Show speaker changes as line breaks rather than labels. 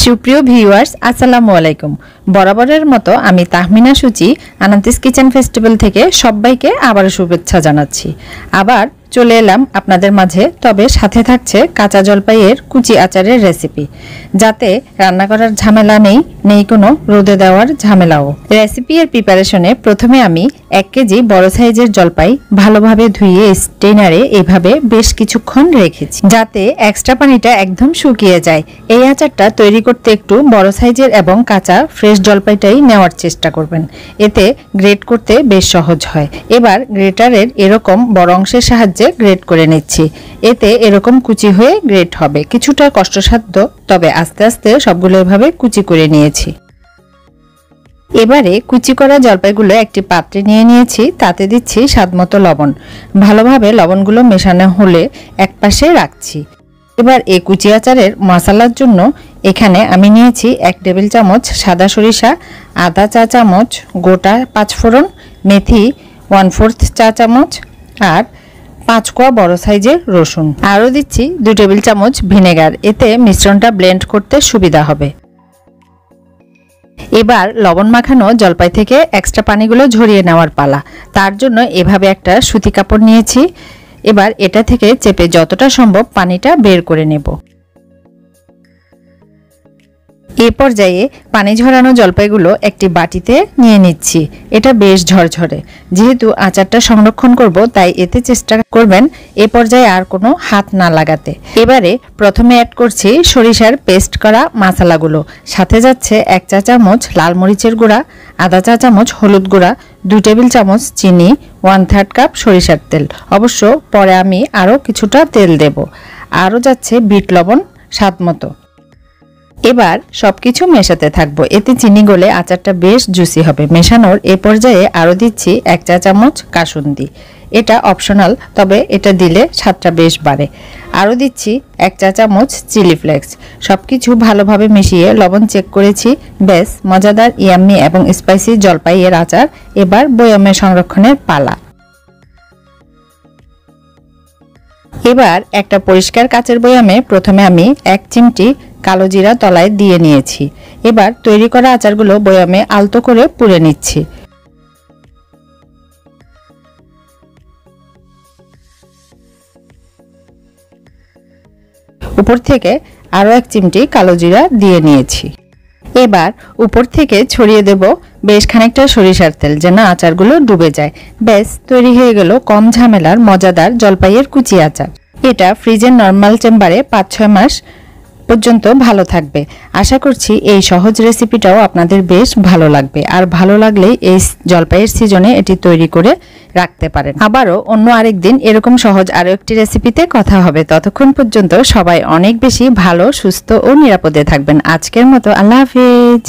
সুপ্রিয় ভিউয়ার্স আসসালামু আলাইকুম। বরাবরের মতো আমি তাহমিনা সুচি আনান্তিস কিচেন ফেস্টিভ্যাল থেকে সবাইকে আবারও শুভেচ্ছা জানাচ্ছি। আবার চলে এলাম আপনাদের মাঝে, তবে সাথে থাকছে কাঁচা জলপাইয়ের কুচি আচারের রেসিপি, যাতে রান্না করার ঝামেলা নেই কোনো রোদে দেওয়ার ঝামেলাও। রেসিপি এর প্রিপারেশনে প্রথমে আমি 1 কেজি বড় সাইজের জলপাই ভালোভাবে ধুয়ে স্ট্রেনারে এভাবে বেশ কিছুক্ষণ রেখেছি, যাতে এক্সট্রা পানিটা একদম শুকিয়ে যায়। এই আচারটা তৈরি করতে একটু বড় সাইজের এবং কাঁচা ফ্রেশ জলপাইটাই নেওয়ার চেষ্টা করবেন, এতে গ্রেট করতে বেশ সহজ হয়। এবার গ্রেটারের এরকম বড় অংশের সাহায্যে গ্রেট করে নিচ্ছি, এতে এরকম কুচি হয়ে গ্রেট হবে। কিছুটা কষ্টসাধ্য, তবে আস্তে আস্তে সবগুলো এভাবে কুচি করে নিয়েছি। এবারে কুচি করা জলপাইগুলো একটি পাত্রে নিয়ে নিয়েছি, তাতে দিচ্ছি স্বাদমতো লবণ। ভালোভাবে লবণগুলো মেশানো হলে একপাশে রাখছি। এবার এই কুচি আচারের মশলার জন্য এখানে আমি নিয়েছি 1 টেবিল চামচ সাদা সরিষা, আধা চা চামচ গোটা পাঁচফোড়ন, মেথি 1/4 চা চামচ আর 5 কোয়া বড় সাইজের রসুন। আরও দিচ্ছি 2 টেবিল চামচ ভিনেগার, এতে মিশ্রণটা ব্লেন্ড করতে সুবিধা হবে। এবার লবণ মাখানো জলপাই থেকে এক্সট্রা পানিগুলো ঝরিয়ে নেওয়ার পালা। তার জন্য এভাবে একটা সুতি কাপড় নিয়েছি। এবার এটা থেকে চেপে যতটা সম্ভব পানিটা বের করে নেব। এই পর্যায়ে পানি ঝরানো জলপাইগুলো একটি বাটিতে নিয়ে নিচ্ছি। এটা বেশ ঝরঝরে, যেহেতু আচারটা সংরক্ষণ করব তাই এতে চেষ্টা করবেন এ পর্যায়ে আর কোনো হাত না লাগাতে। এবারে প্রথমে অ্যাড করছি সরিষার পেস্ট করা মশলাগুলো, সাথে যাচ্ছে 1 চা চামচ লাল মরিচের গুঁড়া, আধা চা চামচ হলুদ গুঁড়া, 2 টেবিল চামচ চিনি, 1/3 কাপ সরিষার তেল। অবশ্য পরে আমি আরও কিছুটা তেল দেব। আরও যাচ্ছে বিট লবণ স্বাদ মতো। এবার সবকিছু মেশাতে থাকবো, এতে চিনি গলে আচারটা বেশ জুসি হবে। মেশানোর এ পর্যায়ে আরও দিচ্ছি 1 চা চামচ কাসুন্দি। এটা অপশনাল, তবে এটা দিলে স্বাদটা বেশ বাড়ে। আরও দিচ্ছি 1 চা চামচ চিলি ফ্লেক্স। সবকিছু ভালোভাবে মিশিয়ে লবণ চেক করেছি। বেশ মজাদার, ইয়াম্মি এবং স্পাইসি জলপাইয়ের আচার এবার বয়ামে সংরক্ষণের পালা। এবার একটা পরিষ্কার কাচের বয়ামে প্রথমে আমি 1 চিমটি কালো জিরা তলায় দিয়ে নিয়েছি। এবার তৈরি করা আচারগুলো বয়ামে আলতো করে পুরে নিচ্ছি। উপর থেকে আরও 1 চিমটি কালো জিরা দিয়ে নিয়েছি। এবার উপর থেকে ছড়িয়ে দেব বেশ খানিকটা সরিষার তেল, যেন আচারগুলো ডুবে যায়। ব্যাস তৈরি হয়ে গেল কম ঝামেলার মজাদার জলপাইয়ের কুচি আচার। এটা ফ্রিজের নরমাল চেম্বারে 5-6 মাস পর্যন্ত ভালো থাকবে। আশা করছি এই সহজ রেসিপিটাও আপনাদের বেশ ভালো লাগবে, আর ভালো লাগলেই এই জলপাইয়ের সিজনে এটি তৈরি করে রাখতে পারেন। আবারও অন্য আরেকদিন এরকম সহজ আরও একটি রেসিপিতে কথা হবে। ততক্ষণ পর্যন্ত সবাই অনেক বেশি ভালো, সুস্থ ও নিরাপদে থাকবেন। আজকের মতো আল্লাহ হাফেজ।